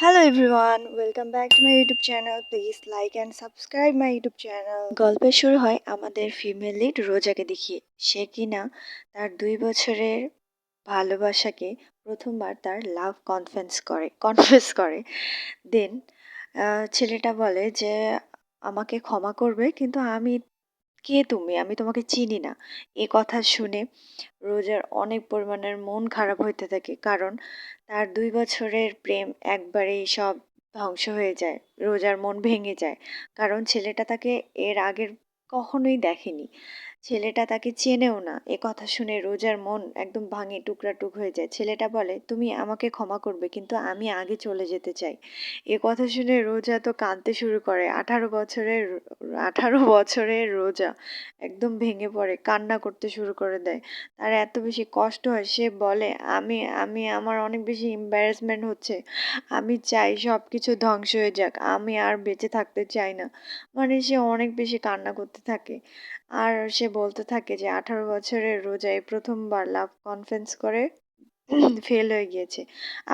Hello everyone, welcome back to my YouTube channel. Please like and subscribe my YouTube channel. গল্পের শুরু হয় আমাদের female lead রোজাকে দেখিয়ে। সে কিনা তার 2 বছরের ভালোবাসাকে প্রথমবার তার লাভ কনফেস করে। দেন ছেলেটা বলে যে আমাকে ক্ষমা করবে, কিন্তু কে তুমি? আমি তোমাকে চিনি না। এ কথা শুনে রোজার অনেক পরিমাণের মন খারাপ হইতে থাকে, কারণ তার 2 বছরের প্রেম একবারেই সব ধ্বংস হয়ে যায়। রোজার মন ভেঙে যায়, কারণ ছেলেটা তাকে এর আগের কখনোই দেখেনি, ছেলেটা তাকে চেনেও না। এ কথা শুনে রোজার মন একদম ভাঙে টুকরা হয়ে যায়। ছেলেটা বলে তুমি আমাকে ক্ষমা করবে, কিন্তু আমি আগে চলে যেতে চাই। এ কথা শুনে রোজা তো কাঁদতে শুরু করে। 18 বছরের রোজা একদম ভেঙে পড়ে, কান্না করতে শুরু করে দেয়। তার এত বেশি কষ্ট হয়, সে বলে আমি আমি আমার অনেক বেশি এম্বারেসমেন্ট হচ্ছে, আমি চাই সব কিছু ধ্বংস হয়ে যাক, আমি আর বেঁচে থাকতে চাই না। মানে সে অনেক বেশি কান্না করতে থাকে, আর সে বলতে থাকে যে 18 বছরের রোজায় প্রথমবার লাভ কনফেন্স করে ফেল হয়ে গিয়েছে।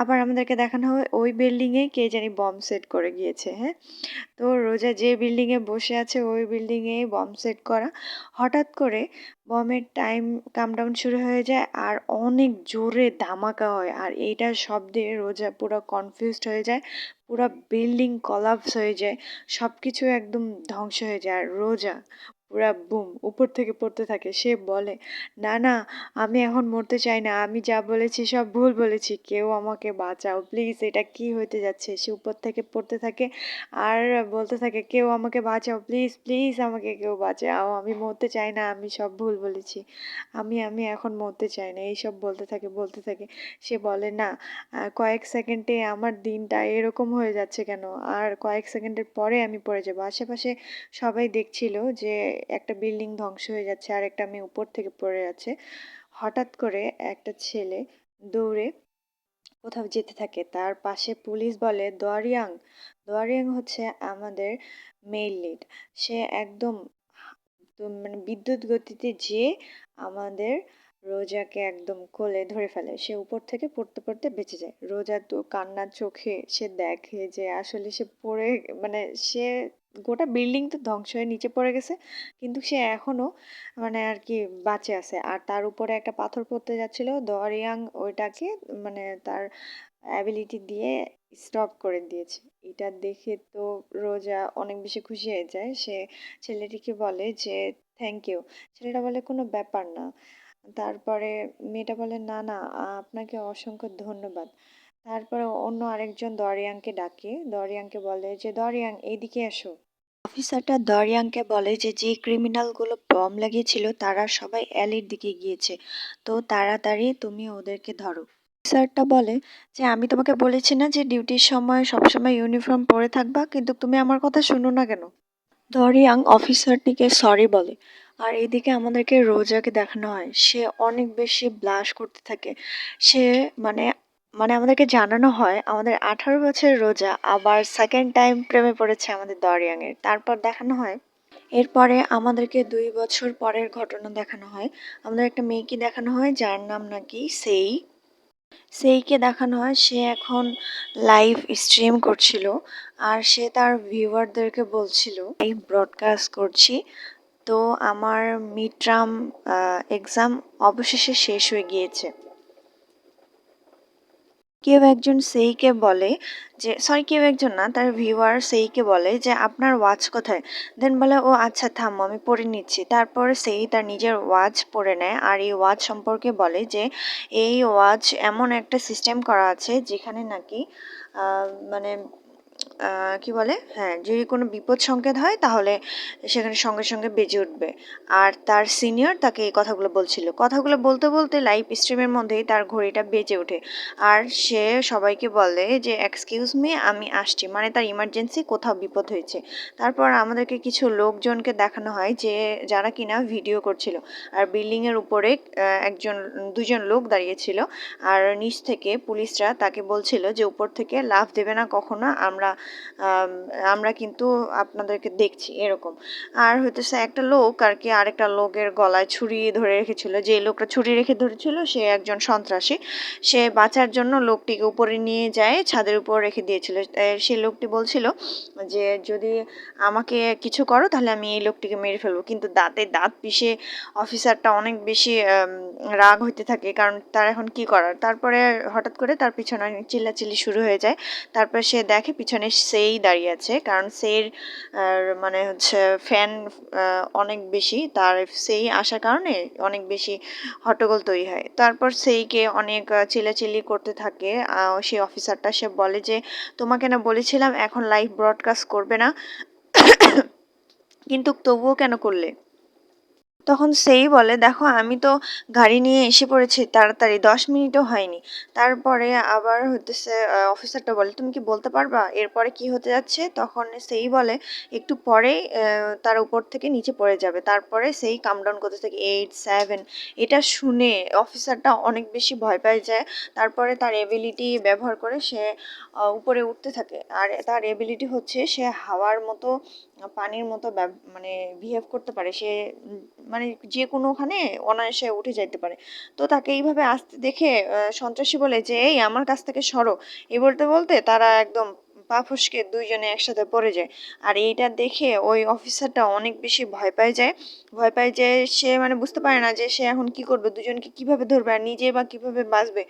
আবার আমাদেরকে দেখানো হয় ওই বিল্ডিংয়ে কে জানি বম্ব সেট করে গিয়েছে। হ্যাঁ, তো রোজা যে বিল্ডিংয়ে বসে আছে ওই বিল্ডিংয়ে বম্ব সেট করা। হঠাৎ করে বমের কামডাউন শুরু হয়ে যায়, আর অনেক জোরে ধামাকা হয়, আর এইটার শব্দে রোজা পুরো কনফিউজড হয়ে যায়। পুরো বিল্ডিং কলাপস হয়ে যায়, সব কিছু একদম ধ্বংস হয়ে যায়, আর রোজা পুরা বুম উপর থেকে পড়তে থাকে। সে বলে না না, আমি এখন মরতে চাই না, আমি যা বলেছি সব ভুল বলেছি, কেউ আমাকে বাঁচাও প্লিজ, এটা কি হইতে যাচ্ছে। সে উপর থেকে পড়তে থাকে আর বলতে থাকে কেউ আমাকে বাঁচাও প্লিজ প্লিজ, আমাকে কেউ বাঁচাও, আমি মরতে চাই না, আমি সব ভুল বলেছি, আমি এখন মরতে চাই না, এইসব বলতে থাকে। সে বলে না, কয়েক সেকেন্ডে আমার দিনটা এরকম হয়ে যাচ্ছে কেন, আর কয়েক সেকেন্ডের পরে আমি পড়ে যাবো। আশেপাশে সবাই দেখছিল যে একটা বিল্ডিং ধ্বংস হয়ে যাচ্ছে আর একটা মেয়ে উপর থেকে পড়ে যাচ্ছে। হঠাৎ করে একটা ছেলে দৌড়ে কোথাও যেতে থাকে, তার পাশে পুলিশ বলে দোয়ারিয়াং। দোয়ারিয়াং হচ্ছে আমাদের মেইল লিড। সে একদম মানে বিদ্যুৎ গতিতে যেয়ে আমাদের রোজাকে একদম কোলে ধরে ফেলে। সে উপর থেকে পড়তে পড়তে বেঁচে যায়। রোজা তো কান্নার চোখে সে দেখে যে আসলে সে পড়ে, মানে সে গোটা বিল্ডিং তো ধ্বংস হয়ে নিচে পড়ে গেছে, কিন্তু সে এখনো মানে আর কি বাঁচে আছে। আর তার উপরে একটা পাথর পড়তে যাচ্ছিল, দোয়ারিয়াং ওইটাকে মানে তার অ্যাবিলিটি দিয়ে স্টপ করে দিয়েছে। এটা দেখে তো রোজা অনেক বেশি খুশি হয়ে যায়। সে ছেলেটিকে বলে যে থ্যাংক ইউ। ছেলেটা বলে কোনো ব্যাপার না। তারপরে মেয়েটা বলে না না, আপনাকে অসংখ্য ধন্যবাদ। তারপরে অন্য আরেকজন দরিয়াংকে ডাকে, দরিয়াংকে বলে যে দরিয়াং এইদিকে এসো। অফিসারটা দরিয়াংকে বলে যে যে ক্রিমিনালগুলো বম লাগিয়েছিল তারা সবাই অ্যালির দিকে গিয়েছে, তো তাড়াতাড়ি তুমি ওদেরকে ধরো। অফিসারটা বলে যে আমি তোমাকে বলেছি না যে ডিউটির সময় সবসময় ইউনিফর্ম পরে থাকবা, কিন্তু তুমি আমার কথা শুনো না কেন? দরিয়াং অফিসারটিকে সরি বলে, আর এদিকে আমাদেরকে রোজাকে দেখানো হয় সে অনেক বেশি ব্লাশ করতে থাকে। সে মানে মানে আমাদেরকে জানানো হয় আমাদের 18 বছরের রোজা আবার সেকেন্ড টাইম প্রেমে পড়েছে আমাদের দরিয়াং এর। তারপর দেখানো হয় এরপরে আমাদেরকে 2 বছর পরের ঘটনা দেখানো হয়। আমাদের একটা মেয়েকে দেখানো হয় যার নাম নাকি সেইকে দেখানো হয় সে এখন লাইভ স্ট্রিম করছিল, আর সে তার ভিউয়ারদেরকে বলছিল এই ব্রডকাস্ট করছি, তো আমার মিড টার্ম এক্সাম অবশেষে শেষ হয়ে গিয়েছে। কেউ একজন সেইকে বলে যে কেউ একজন না, তার ভিউয়ার সেইকে বলে যে আপনার ওয়াচ কোথায়। দেন বলে ও আচ্ছা থামো আমি পড়ে নিচ্ছি। তারপর সেই তার নিজের ওয়াচ পড়ে নেয়, আর এই ওয়াচ সম্পর্কে বলে যে এই ওয়াচ এমন একটা সিস্টেম করা আছে যেখানে নাকি মানে কি বলে, হ্যাঁ, যদি কোনো বিপদ সংকেত হয় তাহলে সেখানে সঙ্গে সঙ্গে বেজে উঠবে। আর তার সিনিয়র তাকে এই কথাগুলো বলতে বলতে লাইভ স্ট্রিমের মধ্যেই তার ঘড়িটা বেজে ওঠে। আর সে সবাইকে বলে যে এক্সকিউজ মি আমি আসছি, মানে তার ইমার্জেন্সি কোথাও বিপদ হয়েছে। তারপর আমাদেরকে কিছু লোকজনকে দেখানো হয় যে যারা কিনা ভিডিও করছিল, আর বিল্ডিংয়ের উপরে দুজন লোক দাঁড়িয়েছিল, আর নিচ থেকে পুলিশরা তাকে বলছিল যে উপর থেকে লাফ দেবে না কখনো, আমরা আম, আমরা কিন্তু আপনাদেরকে দেখছি এরকম। আর হইতেছে একটা লোক আর কি আরেকটা লোকের গলায় ছুরি ধরে রেখেছিল, যে লোকটা ছুরি রেখে ধরেছিল সে একজন সন্ত্রাসী। সে বাঁচার জন্য লোকটিকে উপরে নিয়ে যায়, ছাদের উপর রেখে দিয়েছিল। সে লোকটি বলছিল যে যদি আমাকে কিছু করো তাহলে আমি এই লোকটিকে মেরে ফেলবো, কিন্তু দাঁতে দাঁত পিষে অফিসারটা অনেক বেশি রাগ হইতে থাকে, কারণ তার এখন কি করার। তারপরে হঠাৎ করে তার পিছনে চিল্লাচিল্লি শুরু হয়ে যায়। তারপর সে দেখে পিছনে সেই দাঁড়িয়ে আছে, কারণ সেই মানে হচ্ছে ফ্যান অনেক বেশি, তার সেই আসার কারণে অনেক বেশি হট্টগোল তৈরি হয়। তারপর সেইকে অনেক চিল্লাচিল্লি করতে থাকে সেই অফিসারটা। সে বলে যে তোমাকে না বলেছিলাম এখন লাইভ ব্রডকাস্ট করবে না, কিন্তু তবুও কেন করলে। তখন সেই বলে দেখো আমি তো গাড়ি নিয়ে এসে পড়েছি তাড়াতাড়ি, 10 মিনিটও হয়নি। তারপরে আবার হতেছে অফিসারটা বলে তুমি কি বলতে পারবা এরপরে কি হতে যাচ্ছে। তখন সেই বলে একটু পরেই তার উপর থেকে নিচে পড়ে যাবে। তারপরে সেই কামডাউন করতে থাকে 8 7। এটা শুনে অফিসারটা অনেক বেশি ভয় পেয়ে যায়। তারপরে তার এবিলিটি ব্যবহার করে সে উপরে উঠতে থাকে। আর তার এবিলিটি হচ্ছে সে হাওয়ার মতো পানির মতো মানে বিহেভ করতে পারে। সে মানে যে কোনোখানে অনায়াসে উঠে যাইতে পারে। তো তাকে এইভাবে আসতে দেখে সন্ত্রাসী বলে যে এই আমার কাছ থেকে সরো। এই বলতে বলতে তারা একদম পা ফসকে দুইজনে একসাথে পড়ে যায়। আর এইটা দেখে ওই অফিসারটা অনেক বেশি ভয় পায় যায়। ভয় পায় যে সে মানে বুঝতে পারে না যে সে এখন কি করবে, দুজনকে কিভাবে ধরবে আর নিজে বা কিভাবে বাঁচবে।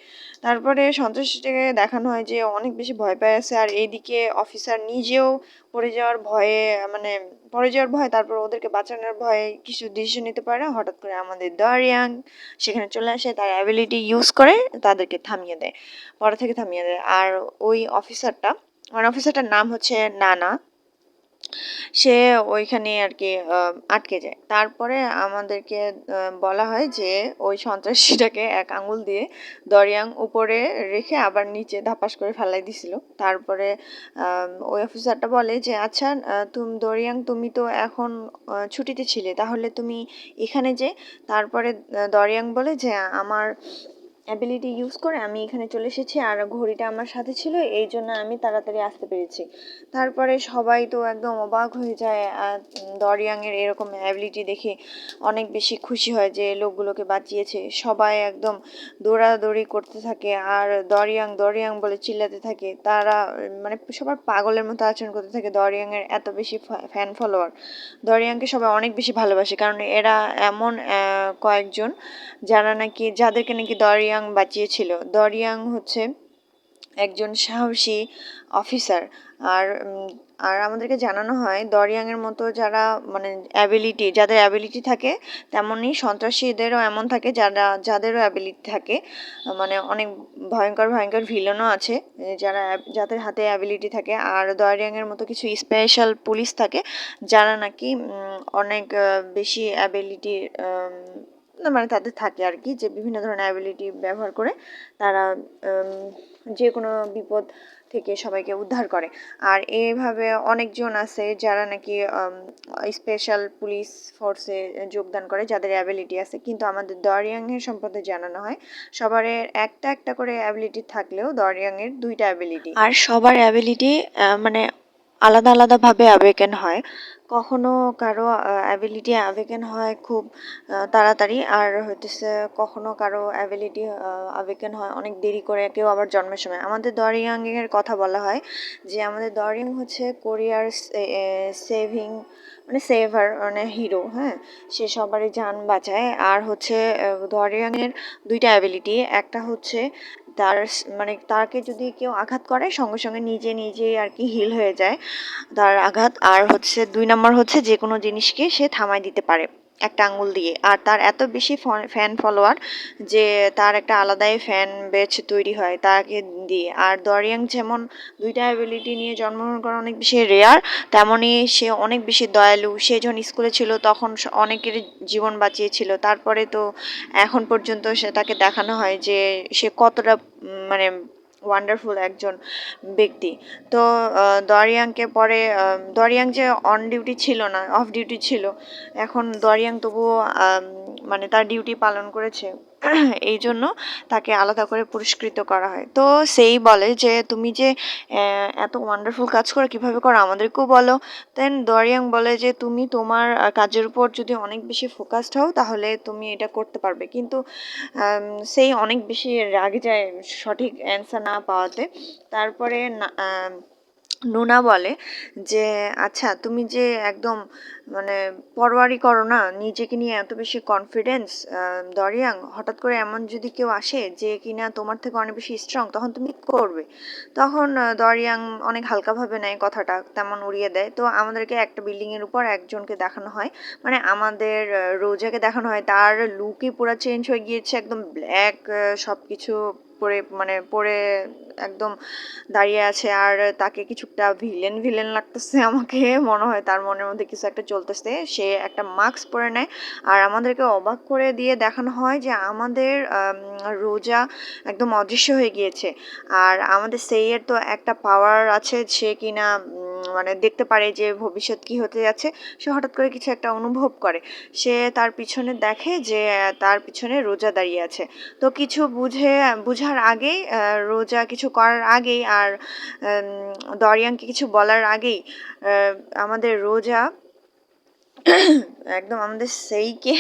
তারপরে সন্ত্রাসীটাকে দেখানো হয় যে অনেক বেশি ভয় পেয়ে আছে, আর এইদিকে অফিসার নিজেও পড়ে যাওয়ার ভয়ে মানে পড়ে যাওয়ার ভয়, তারপর ওদেরকে বাঁচানোর ভয়ে কিছু ডিসিশন নিতে পারে না। হঠাৎ করে আমাদের দরিয়াং সেখানে চলে আসে, তার অ্যাবিলিটি ইউজ করে তাদেরকে থামিয়ে দেয়, পরে থেকে থামিয়ে দেয়। আর ওই অফিসারটা মানে অফিসারটার নাম হচ্ছে নানা, সে ওইখানে আর কি আটকে যায়। তারপরে আমাদেরকে বলা হয় যে ওই সন্ত্রাসীটাকে এক আঙুল দিয়ে দরিয়াং উপরে রেখে আবার নিচে ধাপাস করে ফেলাই দিছিল। তারপরে ওই অফিসারটা বলে যে আচ্ছা তুমি দরিয়াং তুমি তো এখন ছুটিতে ছিলে, তাহলে তুমি এখানে যে। তারপরে দরিয়াং বলে যে আমার অ্যাবিলিটি ইউজ করে আমি এখানে চলে এসেছি, আর ঘড়িটা আমার সাথে ছিল এই জন্য আমি তাড়াতাড়ি আসতে পেরেছি। তারপরে সবাই তো একদম অবাক হয়ে যায়, আর দরিয়াংয়ের এরকম অ্যাবিলিটি দেখে অনেক বেশি খুশি হয় যে লোকগুলোকে বাঁচিয়েছে। সবাই একদম দৌড়াদৌড়ি করতে থাকে আর দরিয়াং দরিয়াং বলে চিল্লাতে থাকে। তারা মানে সবার পাগলের মতো আচরণ করতে থাকে। দরিয়াংয়ের এত বেশি ফ্যান ফলোয়ার, দরিয়াংকে সবাই অনেক বেশি ভালোবাসে, কারণ এরা এমন কয়েকজন যারা নাকি যাদেরকে নাকি দরিয়াং বাঁচিয়েছিল। দরিয়াং হচ্ছে একজন সাহসী অফিসার। আর আর আমাদেরকে জানানো হয় দরিয়াংয়ের মতো যারা মানে যাদের অ্যাবিলিটি থাকে তেমনই সন্ত্রাসীদেরও এমন থাকে যাদেরও অ্যাবিলিটি থাকে। মানে অনেক ভয়ঙ্কর ভয়ঙ্কর ভিলেনও আছে যাদের হাতে অ্যাবিলিটি থাকে। আর দরিয়াংয়ের মতো কিছু স্পেশাল পুলিশ থাকে যারা নাকি অনেক বেশি অ্যাবিলিটি না মানে তাদের থাকে আর কি, যে বিভিন্ন ধরনের অ্যাবিলিটি ব্যবহার করে তারা যে কোনো বিপদ থেকে সবাইকে উদ্ধার করে। আর এইভাবে অনেকজন আছে যারা নাকি স্পেশাল পুলিশ ফোর্সে যোগদান করে যাদের অ্যাবিলিটি আছে। কিন্তু আমাদের দরিয়াংয়ের সম্পর্কে জানানো হয় সবার একটা একটা করে অ্যাবিলিটি থাকলেও দরিয়াংয়ের 2টা অ্যাবিলিটি, আর সবার অ্যাবিলিটি মানে আলাদা আলাদাভাবে অ্যাওয়েকেন হয়। কখনো কারো অ্যাবিলিটি অ্যাওয়েকেন হয় খুব তাড়াতাড়ি, আর হইতেছে কখনো কারো অ্যাবিলিটি অ্যাওয়েকেন হয় অনেক দেরি করে, কেউ আবার জন্মের সময়। আমাদের দরিয়াংয়ের কথা বলা হয় যে আমাদের দরিয়াং হচ্ছে কোরিয়ার সেভিং মানে সেভার মানে হিরো। হ্যাঁ, সে সবারই যান বাঁচায়। আর হচ্ছে দরিয়াংয়ের 2টা অ্যাবিলিটি, একটা হচ্ছে তার মানে তাকে যদি কেউ আঘাত করে সঙ্গে সঙ্গে নিজে নিজেই আর কি হিল হয়ে যায় তার আঘাত। আর হচ্ছে 2 নম্বর হচ্ছে যে কোনো জিনিসকে সে থামায় দিতে পারে একটা আঙ্গুল দিয়ে। আর তার এত বেশি ফ্যান ফলোয়ার যে তার একটা আলাদাই ফ্যান বেচ তৈরি হয় তাকে দিয়ে। আর দরিয়াং যেমন 2টা অ্যাবিলিটি নিয়ে জন্মগ্রহণ করা অনেক বেশি রেয়ার, তেমনই সে অনেক বেশি দয়ালু। সে যখন স্কুলে ছিল তখন অনেকের জীবন বাঁচিয়েছিল। তারপরে তো এখন পর্যন্ত সে তাকে দেখানো হয় যে সে কতটা মানে ওয়ান্ডারফুল একজন ব্যক্তি। তো দরিয়াংকে পরে দরিয়াং যে অন ডিউটি ছিল না, অফ ডিউটি ছিল, এখন দরিয়াং তবুও মানে তার ডিউটি পালন করেছে। এই জন্য তাকে আলাদা করে পুরস্কৃত করা হয়। তো সেই বলে যে তুমি যে এত ওয়ান্ডারফুল কাজ করো কিভাবে করো আমাদেরকেও বলো। দেন দরিয়াং বলে যে তুমি তোমার কাজের উপর যদি অনেক বেশি ফোকাসড হও তাহলে তুমি এটা করতে পারবে, কিন্তু সেই অনেক বেশি রাগে যায় সঠিক অ্যান্সার না পাওয়াতে। তারপরে নুনা বলে যে আচ্ছা তুমি যে একদম মানে পরোয়ারই করো না, নিজেকে নিয়ে এত বেশি কনফিডেন্স, দরিয়াং হঠাৎ করে এমন যদি কেউ আসে যে কিনা তোমার থেকে অনেক বেশি স্ট্রং, তখন তুমি কি করবে? তখন দরিয়াং অনেক হালকাভাবে নেয় কথাটা, তেমন উড়িয়ে দেয়। তো আমাদেরকে একটা বিল্ডিংয়ের উপর একজনকে দেখানো হয়, মানে আমাদের রোজাকে দেখানো হয়, তার লুকই পুরো চেঞ্জ হয়ে গিয়েছে, একদম ব্ল্যাক সব কিছু পরে, মানে পরে একদম দাঁড়িয়ে আছে। আর তাকে কিছুটা ভিলেন ভিলেন লাগতেছে, আমাকে মনে হয় তার মনের মধ্যে কিছু একটা চলতেছে। সে একটা মাস্ক পরে নেয় আর আমাদেরকে অবাক করে দিয়ে দেখানো হয় যে আমাদের রোজা একদম অদৃশ্য হয়ে গিয়েছে। আর আমাদের সেইয়ের তো একটা পাওয়ার আছে, সে কিনা মানে দেখতে পারে যে ভবিষ্যৎ কি হতে যাচ্ছে। সে হঠাৎ করে কিছু একটা অনুভব করে, সে তার পিছনে দেখে যে তার পিছনে রোজা দাঁড়িয়ে আছে। তো কিছু বুঝার আগেই, রোজা কিছু করার আগেই আর দরিয়ানকে কিছু বলার আগেই আমাদের রোজা একদম আমাদের সেইকে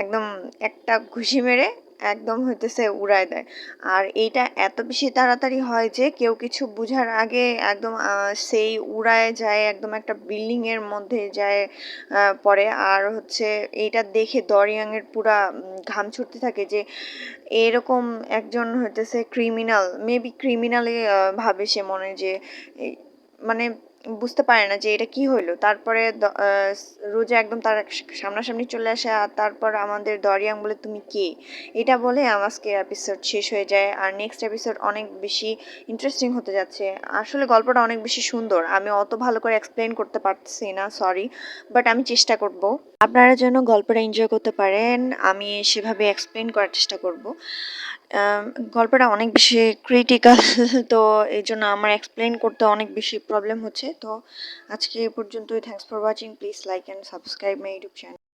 একদম একটা ঘুষি মেরে একদম হইতেছে উড়ায় দেয়। আর এইটা এত বেশি তাড়াতাড়ি হয় যে কেউ কিছু বুঝার আগে একদম সেই উড়ায় যায়, একদম একটা বিল্ডিং এর মধ্যে যায় পড়ে। আর হচ্ছে এইটা দেখে দরিয়াংয়ের পুরা ঘাম ছুটতে থাকে যে এরকম একজন হইতেছে ক্রিমিনাল, মেবি ক্রিমিনালে ভাবে সে মনে, যে মানে বুঝতে পারে না যে এটা কি হইলো। তারপরে রোজা একদম তার সামনাসামনি চলে আসে, আর তারপর আমাদের দরিয়াং বলে তুমি কে, এটা বলে আজকের এপিসোড শেষ হয়ে যায়। আর নেক্সট এপিসোড অনেক বেশি ইন্টারেস্টিং হতে যাচ্ছে। আসলে গল্পটা অনেক বেশি সুন্দর, আমি অত ভালো করে এক্সপ্লেন করতে পারছি না, সরি, বাট আমি চেষ্টা করব আপনারা যেন গল্পটা এনজয় করতে পারেন, আমি সেভাবে এক্সপ্লেন করার চেষ্টা করব। গল্পটা অনেক বেশি ক্রিটিক্যাল তো এই জন্য আমার এক্সপ্লেন করতে অনেক বেশি প্রবলেম হচ্ছে। তো আজকে এই পর্যন্তই। Thanks for watching, please like and subscribe my YouTube channel.